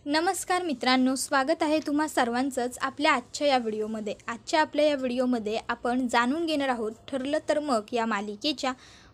नमस्कार मित्रांनो, स्वागत आहे तुम्हा सर्वांचंच आपल्या आजच्या या व्हिडिओमध्ये। आपल्या या व्हिडिओमध्ये आपण जाणून घेणार आहोत ठरलं तर मग या मालिकेच्या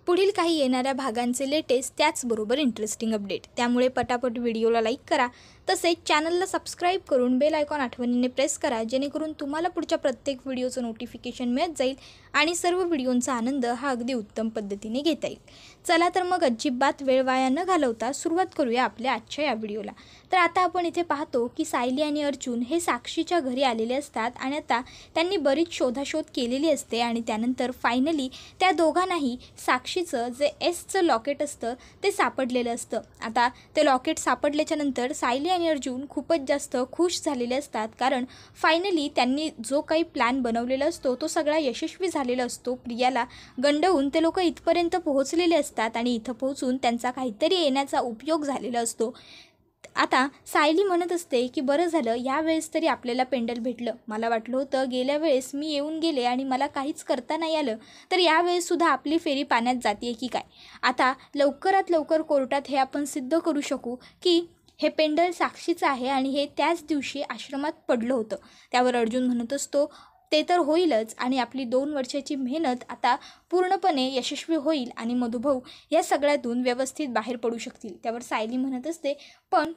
पुढील काही येणाऱ्या भागांचे लेटेस्ट त्याचबरोबर इंटरेस्टिंग अपडेट। त्यामुळे पटापट व्हिडिओला लाईक करा, तसेच चॅनलला सबस्क्राईब करून बेल आयकॉन आठवणीने प्रेस करा, जेणेकरून तुम्हाला पुढच्या प्रत्येक व्हिडिओचं नोटिफिकेशन मिळत जाईल आणि सर्व व्हिडिओंचा आनंद हा अगदी उत्तम पद्धतीने घेता येईल। चला तर मग अजिबात वेळ वाया न घालवता सुरुवात करूया आपल्या आजच्या या व्हिडिओला। तर आता आपण इथे पाहतो की सायली आणि अर्जुन हे साक्षीच्या घरी आलेले असतात आणि आता त्यांनी बरीच शोधाशोध केलेली असते आणि त्यानंतर फायनली त्या दोघांनाही साक्षीचं जे एसचं लॉकेट असतं ते सापडलेलं असतं। आता ते लॉकेट सापडल्याच्या नंतर सायली आणि अर्जुन खूपच जास्त खुश झालेले असतात, कारण फायनली त्यांनी जो काही प्लॅन बनवलेला असतो तो सगळा यशस्वी झालेला असतो। प्रियाला गंडवून ते लोक इथपर्यंत पोहोचलेले असतात आणि इथं पोहोचून त्यांचा काहीतरी येण्याचा उपयोग झालेला असतो। आता सायली म्हणत असते की बरं झालं यावेळेस तरी आपल्याला पेंडल भेटलं। मला वाटलं होतं गेल्या वेळेस मी येऊन गेले आणि मला काहीच करता नाही आलं, तर यावेळेससुद्धा आपली फेरी पाण्यात जाते की काय। आता लवकरात लवकर कोर्टात हे आपण सिद्ध करू शकू की हे पेंडल साक्षीचं आहे आणि हे त्याच दिवशी आश्रमात पडलं होतं। त्यावर अर्जुन म्हणत असतो ते तर होईलच आणि आपली 2 वर्षाची मेहनत आता पूर्णपणे यशस्वी होईल आणि मधुभाऊ या सगळ्यातून व्यवस्थित बाहेर पडू शकतील। त्यावर सायली म्हणत असते पण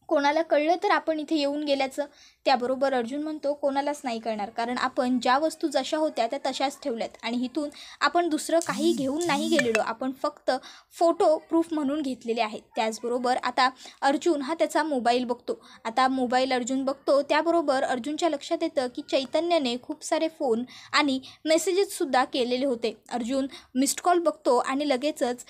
कोणाला कळलं तर आपण इथे येऊन गेल्याचं। त्याबरोबर अर्जुन म्हणतो कोणालाच नाही कळणार, कारण आपण ज्या वस्तू जशा होत्या त्या तशाच ठेवल्यात आणि इथून आपण दुसरं काही घेऊन नाही गेलेलो, आपण फक्त फोटो प्रूफ म्हणून घेतलेले आहेत। त्याचबरोबर आता अर्जुन हा त्याचा मोबाईल बघतो। आता मोबाईल अर्जुन बघतो त्याबरोबर अर्जुनच्या लक्षात येतं की चैतन्याने खूप सारे फोन आणि मेसेजेससुद्धा केलेले होते। अर्जुन मिस्ड कॉल बघतो आणि लगेचच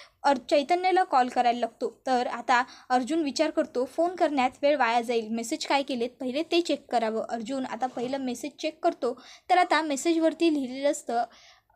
चैतन्याला कॉल करायला लागतो। तर आता अर्जुन विचार करतो फोन करण्यात वेळ वाया जाईल, मेसेज काय केलेत पहिले ते चेक करावं। अर्जुन आता पहिलं मेसेज चेक करतो, तर आता मेसेजवरती लिहिलेलं असतं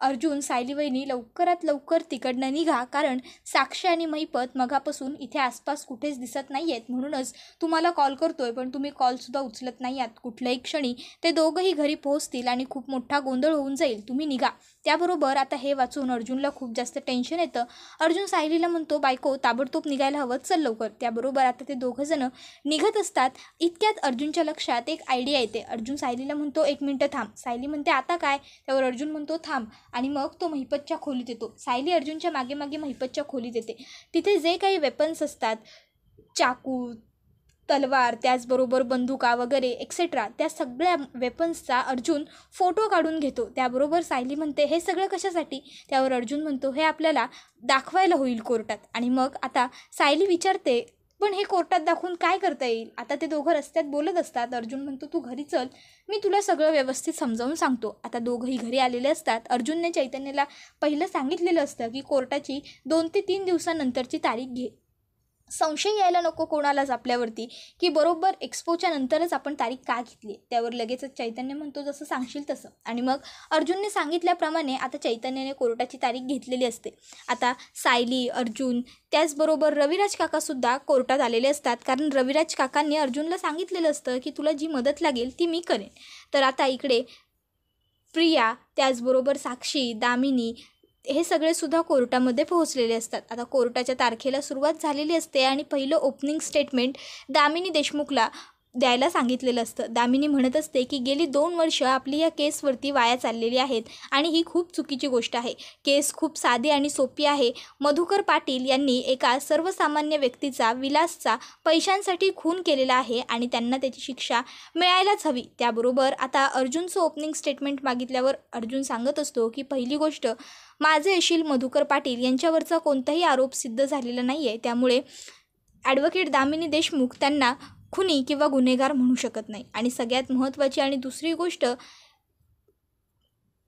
अर्जुन सायली वहिनी लवकरात लवकर तिकडनं निघा, कारण साक्षी आणि महिपत मगापासून इथे आसपास कुठेच दिसत नाही आहेत, म्हणूनच तुम्हाला कॉल करतोय पण तुम्ही कॉलसुद्धा उचलत नाही आहात। कुठल्याही क्षणी ते दोघंही घरी पोहोचतील आणि खूप मोठा गोंधळ होऊन जाईल, तुम्ही निघा। त्याबरोबर आता हे वाचून अर्जुनला खूप जास्त टेन्शन येतं। अर्जुन सायलीला म्हणतो बायको ताबडतोब निघायला हवं, चल लवकर। त्याबरोबर आता ते दोघंजणं निघत असतात। इतक्यात अर्जुनच्या लक्षात एक आयडिया येते। अर्जुन सायलीला म्हणतो 1 मिनिट थांब। सायली म्हणते आता काय? त्यावर अर्जुन म्हणतो थांब आणि मग तो महिपतच्या खोलीत येतो। सायली अर्जुनच्या मागे मागे महिपतच्या खोलीत येते। तिथे जे काही वेपन्स असतात, चाकू, तलवार, त्याचबरोबर बंदुका वगैरे एक्सेट्रा, त्या सगळ्या वेपन्सचा अर्जुन फोटो काढून घेतो। त्याबरोबर सायली म्हणते हे सगळं कशासाठी? त्यावर अर्जुन म्हणतो हे आपल्याला दाखवायला होईल कोर्टात। आणि मग आता सायली विचारते पण हे कोर्टात दाखवून काय करता येईल? आता ते दोघं रस्त्यात बोलत असतात। अर्जुन म्हणतो तू घरी चल, मी तुला सगळं व्यवस्थित समजावून सांगतो। आता दोघंही घरी आलेले असतात। अर्जुनने चैतन्याला पहिलं सांगितलेलं असतं की कोर्टाची 2 ते 3 दिवसानंतरची तारीख घे, संशय यायला नको कोणालाच आपल्यावरती की बरोबर एक्सपोच्या नंतरच आपण तारीख का घेतली। त्यावर लगेचच चैतन्य म्हणतो जसं सांगशील तसं। आणि मग अर्जुनने सांगितल्याप्रमाणे आता चैतन्याने कोर्टाची तारीख घेतलेली असते। आता सायली, अर्जुन त्याचबरोबर रविराज काकासुद्धा कोर्टात आलेले असतात, कारण रविराज काकांनी अर्जुनला सांगितलेलं असतं की तुला जी मदत लागेल ती मी करेन। तर आता इकडे प्रिया त्याचबरोबर साक्षी, दामिनी हे सगळेसुद्धा कोर्टामध्ये पोहोचलेले असतात। आता कोर्टाच्या तारखेला सुरुवात झालेली असते आणि पहिलं ओपनिंग स्टेटमेंट दामिनी देशमुखला द्यायला सांगितलेलं असतं। दामिनी म्हणत असते की गेली 2 वर्ष आपली या केसवरती वाया चाललेली आहेत आणि ही खूप चुकीची गोष्ट आहे। केस खूप साधी आणि सोपी आहे। मधुकर पाटील यांनी एका सर्वसामान्य व्यक्तीचा, विलासचा पैशांसाठी खून केलेला आहे आणि त्यांना त्याची शिक्षा मिळायलाच हवी। त्याबरोबर आता अर्जुनचं ओपनिंग स्टेटमेंट मागितल्यावर अर्जुन सांगत असतो की पहिली गोष्ट, माझे अशील मधुकर पाटील यांच्यावरचा कोणताही आरोप सिद्ध झालेला नाही आहे, त्यामुळे ॲडव्होकेट दामिनी देशमुख त्यांना खुनी किंवा गुन्हेगार म्हणू शकत नाही। आणि सगळ्यात महत्त्वाची आणि दुसरी गोष्ट,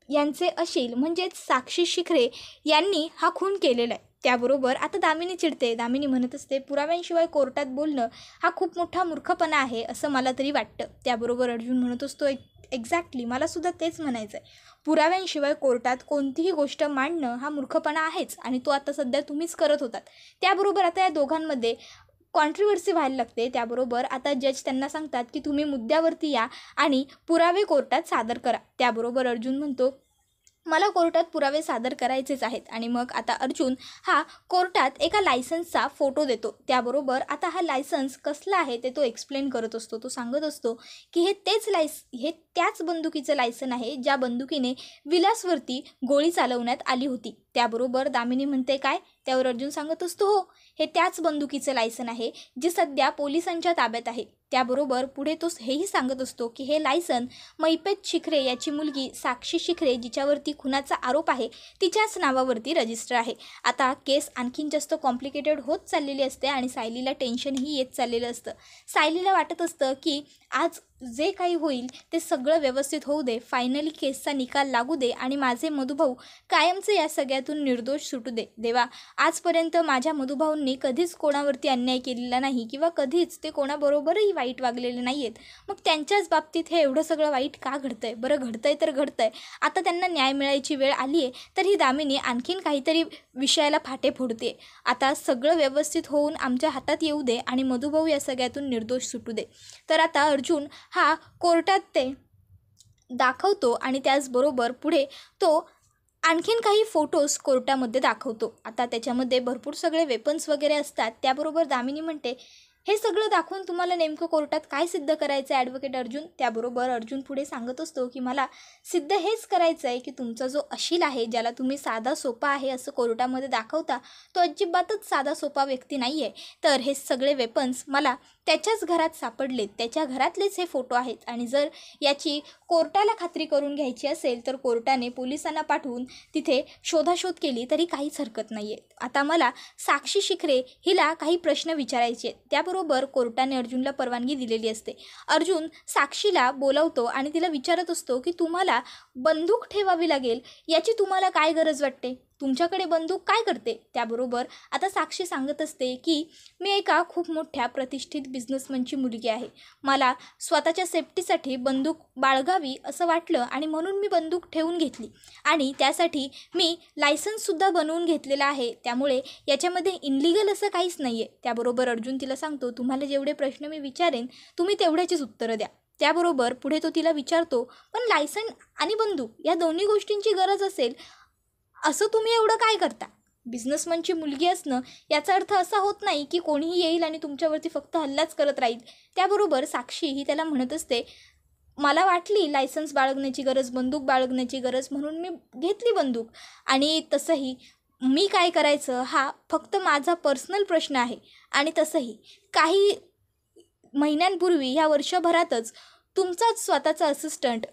यांचे अशील म्हणजेच साक्षी शिखरे यांनी हा खून केलेला आहे। त्याबरोबर आता दामिनी चिडते। दामिनी म्हणत असते पुराव्यांशिवाय कोर्टात बोलणं हा खूप मोठा मूर्खपणा आहे असं मला तरी वाटतं। त्याबरोबर अर्जुन म्हणत असतो एक्झॅक्टली, मला सुद्धा तेच म्हणायचं आहे। पुराव्यांशिवाय कोर्टात कोणतीही गोष्ट मांडणं हा मूर्खपणा आहेच आणि तो आता सध्या तुम्हीच करत होतात। त्याबरोबर आता या दोघांमध्ये कॉन्ट्रोवर्सी व्हायला लागते। त्याबरोबर आता जज त्यांना सांगतात की तुम्ही मुद्द्यावरती या आणि पुरावे कोर्टात सादर करा। त्याबरोबर अर्जुन म्हणतो मला कोर्टात पुरावे सादर करायचेच आहेत. आणि मग आता अर्जुन हा कोर्टात एका लायसन्सचा फोटो देतो. त्याबरोबर आता हा लायसन्स कसला आहे ते तो एक्सप्लेन करत असतो. तो सांगत असतो की हे त्याच बंदुकीचं लायसन आहे ज्या बंदुकीने विलासवरती गोळी चालवण्यात आली होती. त्याबरोबर दामिनी म्हणते काय? त्यावर अर्जुन सांगत असतो हो, हे त्याच बंदुकीचं लायसन आहे जे सध्या पोलिसांच्या ताब्यात आहे. त्याबरोबर पुढे तो हेही सांगत असतो की हे लायसन मैपेत शिखरे याची मुलगी साक्षी शिखरे जिच्यावरती खुनाचा आरोप आहे तिच्याच नावावरती रजिस्टर आहे. आता केस आणखीन जास्त कॉम्प्लिकेटेड होत चाललेली असते आणि सायलीला टेन्शनही येत चाललेलं असतं. सायलीला वाटत असतं की आज जे काही होईल ते सगळं व्यवस्थित होऊ दे, फायनली केसचा निकाल लागू दे आणि माझे मधुभाऊ कायमचे या सगळ्यातून निर्दोष सुटू दे. देवा, आजपर्यंत माझ्या मधुभाऊंनी कधीच कोणावरती अन्याय केलेला नाही किंवा कधीच ते कोणाबरोबरही वाईट वागलेले नाही आहेत. मग त्यांच्याच बाबतीत हे एवढं सगळं वाईट का घडतंय? बरं, घडतंय तर घडतंय. आता त्यांना न्याय मिळायची वेळ आली आहे तर ही दामिनी आणखीन काहीतरी विषयाला फाटे फोडते. आता सगळं व्यवस्थित होऊन आमच्या हातात येऊ दे आणि मधुभाऊ या सगळ्यातून निर्दोष सुटू दे. तर आता अर्जुन हा कोर्टात ते दाखवतो आणि त्याचबरोबर पुढे तो आणखीन काही फोटोज कोर्टामध्ये दाखवतो. आता त्याच्यामध्ये भरपूर सगळे वेपन्स वगैरे असतात. त्याबरोबर दामिनी म्हणते हे सगळं दाखवून तुम्हाला नेमकं कोर्टात काय सिद्ध करायचं आहे ॲडव्होकेट अर्जुन? त्याबरोबर अर्जुन पुढे सांगत असतो की मला सिद्ध हेच करायचं आहे की तुमचा जो अशील आहे, ज्याला तुम्ही साधा सोपा आहे असं कोर्टामध्ये दाखवता, तो अजिबातच साधा सोपा व्यक्ती नाही आहे. तर हे सगळे वेपन्स मला त्याच्याच घरात सापडलेत, त्याच्या घरातलेच हे फोटो आहेत. आणि जर याची कोर्टाला खात्री करून घ्यायची असेल तर कोर्टाने पोलिसांना पाठवून तिथे शोधाशोध केली तरी काहीच हरकत नाही आहे. आता मला साक्षी शिखरे हिला काही प्रश्न विचारायचे आहेत. त्याबरोबर कोर्टाने अर्जुनला परवानगी दिलेली असते. अर्जुन साक्षीला बोलवतो आणि तिला विचारत असतो की तुम्हाला बंदूक ठेवावी लागेल याची तुम्हाला काय गरज वाटते? तुमच्याकडे बंदूक काय करते? त्याबरोबर आता साक्षी सांगत असते की मी एका खूप मोठ्या प्रतिष्ठित बिझनेसमनची मुलगी आहे. मला स्वतःच्या सेफ्टीसाठी बंदूक बाळगावी असं वाटलं आणि म्हणून मी बंदूक ठेवून घेतली आणि त्यासाठी मी लायसन्ससुद्धा बनवून घेतलेला आहे. त्यामुळे याच्यामध्ये इनलिगल असं काहीच नाही आहे. त्याबरोबर अर्जुन तिला सांगतो तुम्हाला जेवढे प्रश्न मी विचारेन तुम्ही तेवढ्याचीच उत्तरं द्या. त्याबरोबर पुढे तो तिला विचारतो पण लायसन आणि बंदूक या दोन्ही गोष्टींची गरज असेल असं तुम्ही एवढं काय करता? बिझनेसमनची मुलगी असणं याचा अर्थ असा होत नाही की कोणीही येईल आणि तुमच्यावरती फक्त हल्लाच करत राहील. त्याबरोबर साक्षी ही त्याला म्हणत असते मला वाटली लायसन्स बाळगण्याची गरज, बंदूक बाळगण्याची गरज, म्हणून मी घेतली बंदूक. आणि तसंही मी काय करायचं हा फक्त माझा पर्सनल प्रश्न आहे. आणि तसंही काही महिन्यांपूर्वी ह्या वर्षभरातच तुमचाच स्वतःचा असिस्टंट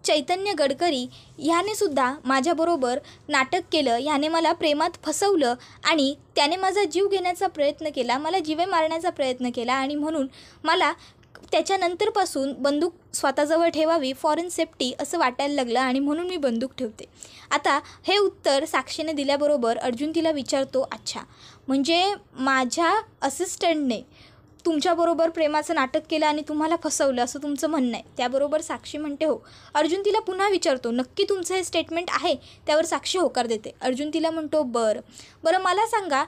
चैतन्य गडकरी ह्याने सुद्धा माझ्याबरोबर नाटक केलं. ह्याने मला प्रेमात फसवलं आणि त्याने माझा जीव घेण्याचा प्रयत्न केला, मला जीवे मारण्याचा प्रयत्न केला आणि म्हणून मला त्याच्यानंतरपासून बंदूक स्वतःजवळ ठेवावी फॉरेन सेफ्टी असं वाटायला लागलं आणि म्हणून मी बंदूक ठेवते. आता हे उत्तर साक्षीने दिल्याबरोबर अर्जुन तिला विचारतो अच्छा, म्हणजे माझ्या असिस्टंटने तुमच्याबरोबर प्रेमाचं नाटक केलं आणि तुम्हाला फसवलं असं तुमचं म्हणणं आहे? त्याबरोबर साक्षी म्हणते हो. अर्जुन तिला पुन्हा विचारतो नक्की तुमचं हे स्टेटमेंट आहे? त्यावर साक्षी होकार देते. अर्जुन तिला म्हणतो बरं मला सांगा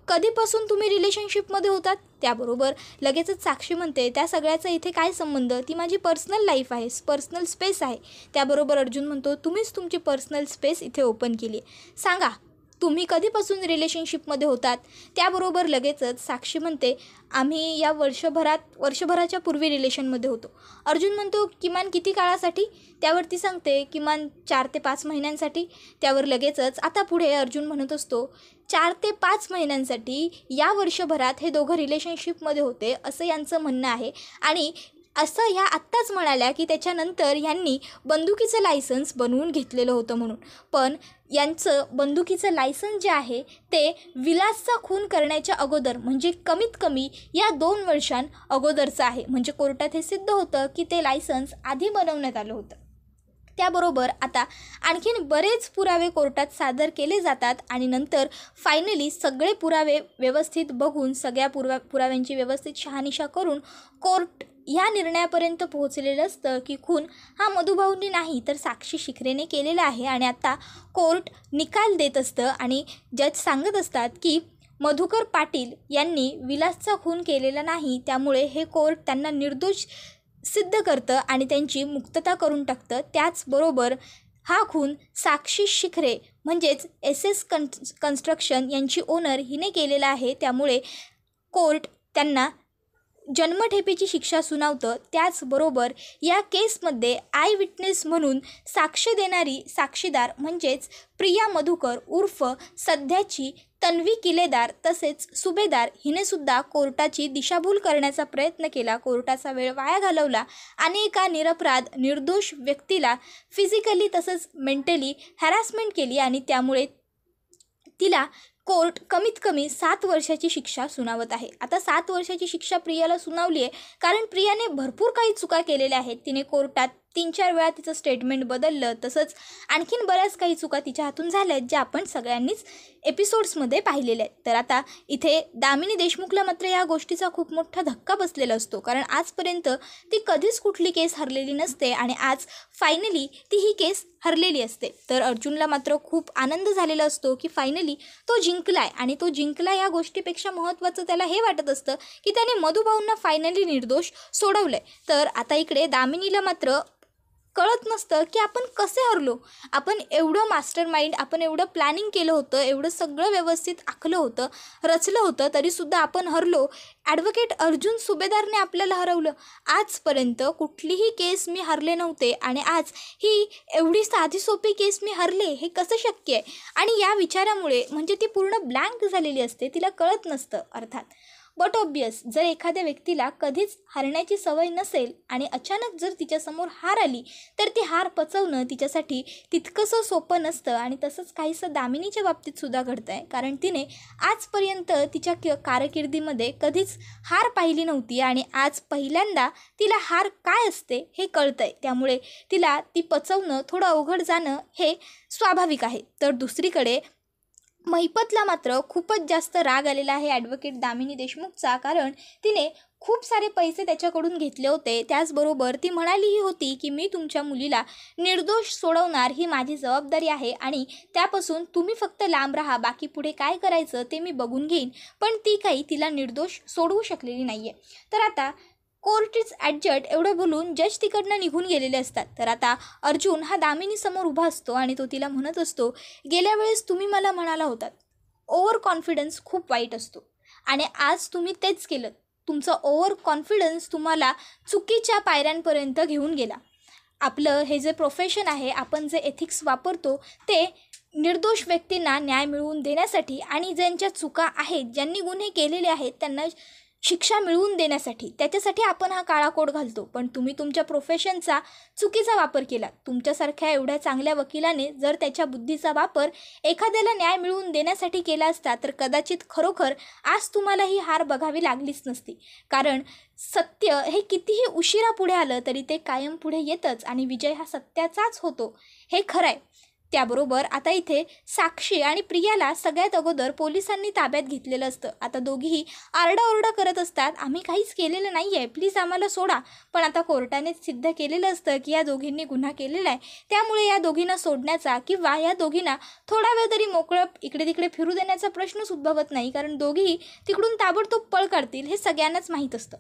कधीपासून तुम्ही रिलेशनशिपमध्ये होतात? त्याबरोबर लगेचच साक्षी म्हणते त्या सगळ्याचा इथे काय संबंध, ती माझी पर्सनल लाईफ आहे, पर्सनल स्पेस आहे. त्याबरोबर अर्जुन म्हणतो तुम्हीच तुमची पर्सनल स्पेस इथे ओपन केली आहे, सांगा तुम्ही रिलेशनशिपमध्ये होतात? त्याबरोबर लगेचच साक्षी म्हणते आम्ही या वर्षभराच्या पूर्वी रिलेशनमध्ये होतो. अर्जुन म्हणतो किमान किती काळासाठी? त्यावरती सांगते किमान 4 ते 5 महिन्यांसाठी. त्यावर लगेचच आता पुढे अर्जुन म्हणत असतो 4 ते 5 महिन्यांसाठी या वर्षभरात हे दोघं रिलेशनशिपमध्ये होते असं यांचं म्हणणं आहे. आणि असं ह्या आत्ताच म्हणाल्या की त्याच्यानंतर यांनी बंदुकीचं लायसन्स बनवून घेतलेलं होतं म्हणून. पण यांचं बंदुकीचं लायसन्स जे आहे ते विलासचा खून करण्याच्या अगोदर म्हणजे कमीत कमी या 2 वर्षां अगोदरचं आहे. म्हणजे कोर्टात हे सिद्ध होतं की ते लायसन्स आधी बनवण्यात आलं होतं. त्याबरोबर आता आणखीन बरेच पुरावे कोर्टात सादर केले जातात आणि नंतर फायनली सगळे पुरावे व्यवस्थित बघून सगळ्या पुराव्यांची व्यवस्थित शहानिशा करून कोर्ट ह्या निर्णयापर्यंत पोहोचलेलं असतं की खून हा मधुभाऊंनी नाही तर साक्षी शिखरेने केलेला आहे. आणि आता कोर्ट निकाल देत असतं आणि जज सांगत असतात की मधुकर पाटील यांनी विलासचा खून केलेला नाही, त्यामुळे हे कोर्ट त्यांना निर्दोष सिद्ध करतं आणि त्यांची मुक्तता करून टाकतं. त्याचबरोबर हा खून साक्षी शिखरे म्हणजेच SS कन्स्ट्रक्शन यांची ओनर हिने केलेला आहे. त्यामुळे कोर्ट त्यांना जन्मठेपेची शिक्षा सुनावतं. त्याचबरोबर या केसमध्ये आय विटनेस म्हणून साक्ष देणारी साक्षीदार म्हणजेच प्रिया मधुकर उर्फ सध्याची तन्वी किलेदार तसेच सुभेदार हिनेसुद्धा कोर्टाची दिशाभूल करण्याचा प्रयत्न केला, कोर्टाचा वेळ वाया घालवला आणि एका निरपराध निर्दोष व्यक्तीला फिजिकली तसंच मेंटली हॅरासमेंट केली आणि त्यामुळे तिला कोर्ट कमीत कमी 7 वर्षाची शिक्षा सुनावत आहे. आता 7 वर्षाची शिक्षा प्रियाला सुनावली आहे कारण प्रियाने भरपूर काही चुका केलेल्या आहेत. तिने कोर्टात 3-4 वेळा तिचं स्टेटमेंट बदललं, तसंच आणखीन बऱ्याच काही चुका तिच्या हातून झाल्या आहेत ज्या आपण सगळ्यांनीच एपिसोड्समध्ये पाहिलेल्या आहेत. तर आता इथे दामिनी देशमुखला मात्र या गोष्टीचा खूप मोठा धक्का बसलेला असतो कारण आजपर्यंत ती कधीच कुठली केस हरलेली नसते आणि आज फायनली ती ही केस हरलेली असते. तर अर्जुनला मात्र खूप आनंद झालेला असतो की फायनली तो जिंकलाय आणि तो जिंकला या गोष्टीपेक्षा महत्त्वाचं त्याला हे वाटत असतं की त्याने मधुभाऊंना फायनली निर्दोष सोडवलंय. तर आता इकडे दामिनीला मात्र कळत नसतं की आपण कसे हरलो. आपण एवढं मास्टर माइंड, आपण एवढं प्लॅनिंग केलं होतं, एवढं सगळं व्यवस्थित आखलं होतं, रचलं होतं, तरीसुद्धा आपण हरलो. ॲडव्होकेट अर्जुन सुभेदारने आपल्याला हरवलं. आजपर्यंत कुठलीही केस मी हरले नव्हते आणि आज ही एवढी साधी सोपी केस मी हरले, हे कसं शक्य आहे. आणि या विचारामुळे म्हणजे ती पूर्ण ब्लँक झालेली असते, तिला कळत नसतं अर्थात. बट ऑब्वियस जर एखाद्या व्यक्तीला कधीच हारण्याची सवय नसेल आणि अचानक जर तिच्यासमोर हार आली तर ती हार पचवणं तिच्यासाठी तितकंसं सोपं नसतं. आणि तसंच काहीसं दामिनीच्या बाबतीत सुद्धा घडतं आहे कारण तिने आजपर्यंत तिच्या कारकिर्दीमध्ये कधीच हार पाहिली नव्हती आणि आज पहिल्यांदा तिला हार काय असते हे कळतं आहे. त्यामुळे तिला ती पचवणं थोडं अवघड जाणं हे स्वाभाविक आहे. तर दुसरीकडे महिपतला मात्र खूपच जास्त राग आलेला आहे ॲडव्होकेट दामिनी देशमुखचा कारण तिने खूप सारे पैसे त्याच्याकडून घेतले होते. त्याचबरोबर ती म्हणालीही होती की मी तुमच्या मुलीला निर्दोष सोडवणार, ही माझी जबाबदारी आहे आणि त्यापासून तुम्ही फक्त लांब राहा, बाकी पुढे काय करायचं ते मी बघून घेईन. पण ती काही तिला निर्दोष सोडवू शकलेली नाही आहे. तर आता कोर्ट इज ॲडजस्ट एवढं बोलून जज तिकडनं निघून गेलेले असतात. तर आता अर्जुन हा दामिनीसमोर उभा असतो आणि तो तिला म्हणत असतो, गेल्या वेळेस तुम्ही मला म्हणाला होतात ओव्हर कॉन्फिडन्स खूप वाईट असतो आणि आज तुम्ही तेच केलं. तुमचं ओव्हर कॉन्फिडन्स तुम्हाला चुकीच्या पायऱ्यांपर्यंत घेऊन गेला. आपलं हे जे प्रोफेशन आहे, आपण जे एथिक्स वापरतो ते निर्दोष व्यक्तींना न्याय मिळवून देण्यासाठी आणि ज्यांच्या चुका आहेत, ज्यांनी गुन्हे केलेले आहेत त्यांना शिक्षा मिळवून देण्यासाठी, त्याच्यासाठी आपण हा काळा कोट घालतो. पण तुम्ही तुमच्या प्रोफेशनचा चुकीचा वापर केला. तुमच्यासारख्या एवढ्या चांगल्या वकिलाने जर त्याच्या बुद्धीचा वापर एखाद्याला न्याय मिळवून देण्यासाठी केला असता तर कदाचित खरोखर आज तुम्हाला ही हार बघावी लागलीच नसती. कारण सत्य हे कितीही उशिरा पुढे आलं तरी ते कायम पुढे येतंच आणि विजय हा सत्याचाच होतो, हे खरं आहे. त्याबरोबर आता इथे साक्षी आणि प्रियाला सगळ्यात अगोदर पोलिसांनी ताब्यात घेतलेलं असतं. आता दोघीही आरडाओरडा करत असतात, आम्ही काहीच केलेलं नाही आहे, प्लीज आम्हाला सोडा. पण आता कोर्टाने सिद्ध केलेलं असतं की या दोघींनी गुन्हा केलेला आहे. त्यामुळे या दोघींना सोडण्याचा किंवा या दोघींना थोडा वेळ तरी मोकळं इकडे तिकडे फिरू देण्याचा प्रश्नच उद्भवत नाही कारण दोघीही तिकडून ताबडतोब पळ काढतील हे सगळ्यांनाच माहीत असतं.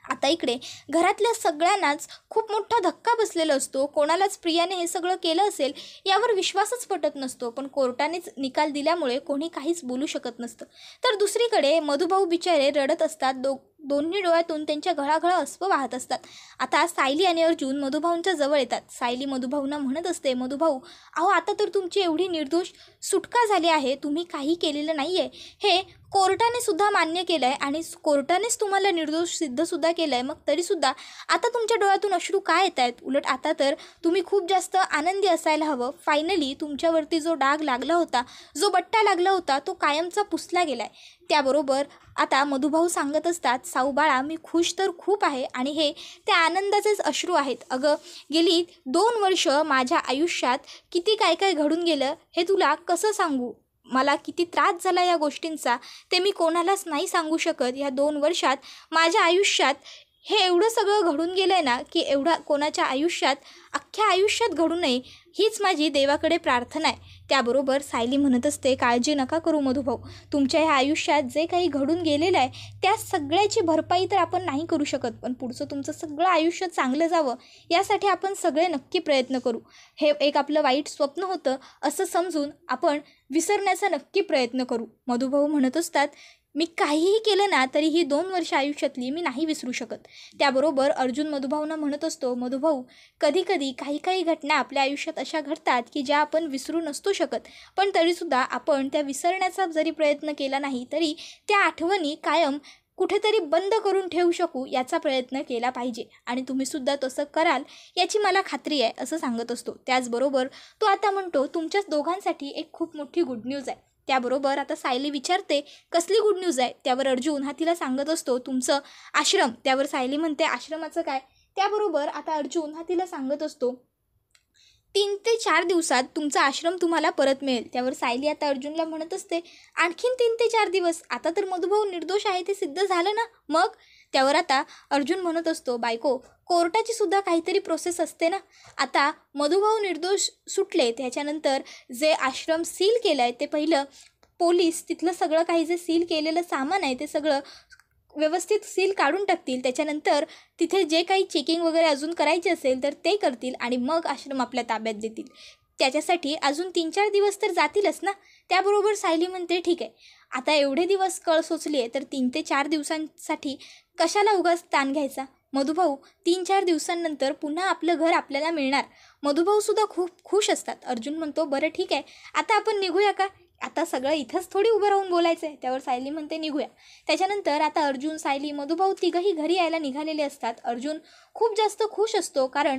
आता इकडे घरातल्या सगळ्यांनाच खूप मोठा धक्का बसलेला असतो. कोणालाच प्रियाने हे सगळं केलं असेल यावर विश्वासच पटत नसतो. पण कोर्टानेच निकाल दिल्यामुळे कोणी काहीच बोलू शकत नसतं. तर दुसरीकडे मधुभाऊ बिचारे रडत असतात. दोन्ही डोळ्यातून त्यांच्या घळाघळा अश्रू वाहत असतात. आता सायली आणि अर्जुन मधुभाऊंच्या जवळ येतात. सायली मधुभाऊंना म्हणत असते, मधुभाऊ अहो आता तर तुमची एवढी निर्दोष सुटका झाली आहे, तुम्ही काही केलेलं नाही आहे, हे कोर्टाने सुद्धा मान्य केलं आहे आणि कोर्टानेच तुम्हाला निर्दोष सिद्धसुद्धा केलं आहे. मग तरीसुद्धा आता तुमच्या डोळ्यातून अश्रू काय येत आहेत? उलट आता तर तुम्ही खूप जास्त आनंदी असायला हवं. फायनली तुमच्यावरती जो डाग लागला होता, जो बट्टा लागला होता, तो कायमचा पुसला गेला आहे. त्याबरोबर आता मधुभाऊ सांगत असतात, साऊ बाळा मी खुश तर खूप आहे आणि हे त्या आनंदाचेच अश्रू आहेत. अगं गेली 2 वर्ष माझ्या आयुष्यात किती काय काय घडून गेलं हे तुला कसं सांगू. मला किती त्रास झाला या गोष्टींचा ते मी कोणालाच नाही सांगू शकत. या 2 वर्षात माझ्या आयुष्यात हे एवढं सगळं घडून गेलं आहे ना की एवढा कोणाच्या आयुष्यात अख्ख्या आयुष्यात घडू नये हीच माझी देवाकडे प्रार्थना आहे. त्याबरोबर सायली म्हणत असते, काळजी नका करू मधुभाऊ, तुमच्या ह्या आयुष्यात जे काही घडून गेलेलं आहे त्या सगळ्याची भरपाई तर आपण नाही करू शकत, पण पुढचं तुमचं सगळं आयुष्य चांगलं जावं यासाठी आपण सगळे नक्की प्रयत्न करू. हे एक आपलं वाईट स्वप्न होतं असं समजून आपण विसरण्याचा नक्की प्रयत्न करू. मधुभाऊ म्हणत असतात, मी काहीही केलं ना तरी ही 2 वर्ष आयुष्यातली मी नाही विसरू शकत. त्याबरोबर अर्जुन मधुभाऊंना म्हणत असतो, मधुभाऊ, कधी कधी काही घटना आपल्या आयुष्यात अशा घडतात की ज्या आपण विसरू नसतो शकत, पण तरीसुद्धा आपण त्या विसरण्याचा जरी प्रयत्न केला नाही तरी त्या आठवणी कायम कुठेतरी बंद करून ठेवू शकू याचा प्रयत्न केला पाहिजे आणि तुम्हीसुद्धा तसं कराल याची मला खात्री आहे असं सांगत असतो. त्याचबरोबर तो आता म्हणतो, तुमच्याच दोघांसाठी एक खूप मोठी गुड न्यूज आहे. त्याबरोबर आता सायली विचारते, कसली गुड न्यूज आहे. त्यावर अर्जुन हा तिला सांगत असतो, तुमचं आश्रम. त्यावर सायली म्हणते, आश्रमाचं काय. त्याबरोबर आता अर्जुन हा तिला सांगत असतो, 3 ते 4 दिवसात तुमचा आश्रम तुम्हाला परत मिळेल. त्यावर सायली आता अर्जुनला म्हणत असते, आणखीन 3 ते 4 दिवस, आता तर मधुभाऊ निर्दोष आहे ते सिद्ध झालं ना मग. त्यावर आता अर्जुन म्हणत असतो, बायको, कोर्टाची सुद्धा काहीतरी प्रोसेस असते ना. आता मधुभाऊ निर्दोष सुटले त्याच्यानंतर जे आश्रम सील केलं आहे ते पहिलं पोलीस तिथलं सगळं काही जे सील केलेलं सामान आहे ते सगळं व्यवस्थित सील काढून टाकतील. त्याच्यानंतर तिथे जे काही चेकिंग वगैरे अजून करायचे असेल तर ते करतील आणि मग आश्रम आपल्या ताब्यात देतील. त्याच्यासाठी अजून 3-4 दिवस तर जातीलच ना. त्याबरोबर सायली म्हणते, ठीक आहे, आता एवढे दिवस कळ सोचली आहे तर 3 ते 4 दिवसांसाठी कशाला उगाच ताण घ्यायचा. मधुभाऊ, 3-4 दिवसांनंतर पुन्हा आपलं घर आपल्याला मिळणार. मधुभाऊसुद्धा खूप खुश असतात. अर्जुन म्हणतो, बरं ठीक आहे, आता आपण निघूया का. आता सगळं इथंच थोडी उभं राहून बोलायचं आहे. त्यावर सायली म्हणते, निघूया. त्याच्यानंतर आता अर्जुन, सायली, मधुभाऊ तिघंही घरी यायला निघालेले असतात. अर्जुन खूप जास्त खुश असतो कारण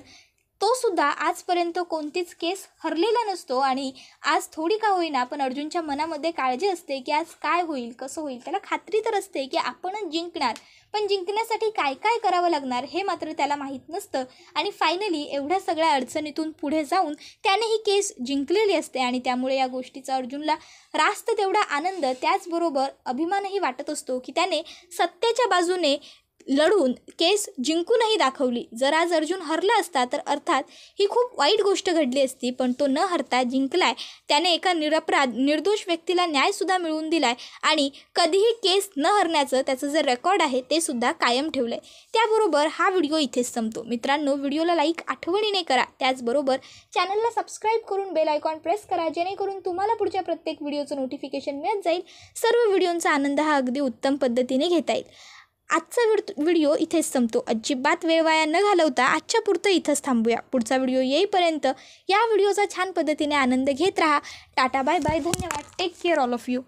तो सुद्धा आजपर्यंत कोणतीच केस हरलेला नसतो आणि आज थोडी का होईना पण अर्जुनच्या मनामध्ये काळजी असते की आज काय होईल, कसं होईल. त्याला खात्री तर असते की आपणच जिंकणार, पण जिंकण्यासाठी काय काय करावं लागणार हे मात्र त्याला माहीत नसतं आणि फायनली एवढ्या सगळ्या अडचणीतून पुढे जाऊन त्याने ही केस जिंकलेली असते आणि त्यामुळे या गोष्टीचा अर्जुनला रास्त तेवढा आनंद, त्याचबरोबर अभिमानही वाटत असतो की त्याने सत्याच्या बाजूने लढून केस जिंकूनही दाखवली. जर आज अर्जुन हरला असता तर अर्थात ही खूप वाईट गोष्ट घडली असती, पण तो न हरता जिंकलाय. त्याने एका निरपराध निर्दोष व्यक्तीला न्यायसुद्धा मिळवून दिलाय आणि कधीही केस न हरण्याचं त्याचं जे रेकॉर्ड आहे ते सुद्धा कायम ठेवलं आहे. त्याबरोबर हा व्हिडिओ इथेच संपतो. मित्रांनो, व्हिडिओला लाईक आठवणीने करा. त्याचबरोबर चॅनलला सबस्क्राईब करून बेल आयकॉन प्रेस करा, जेणेकरून तुम्हाला पुढच्या प्रत्येक व्हिडिओचं नोटिफिकेशन मिळत जाईल. सर्व व्हिडिओंचा आनंद हा अगदी उत्तम पद्धतीने घेता येईल. आजचा व्हिडिओ इथेच संपतो. अजिबात वेळ वाया न घालवता आजच्या पुरतं इथंच थांबूया. पुढचा व्हिडिओ येईपर्यंत या व्हिडिओचा छान पद्धतीने आनंद घेत राहा. टाटा, बाय बाय, धन्यवाद. Take care all of you.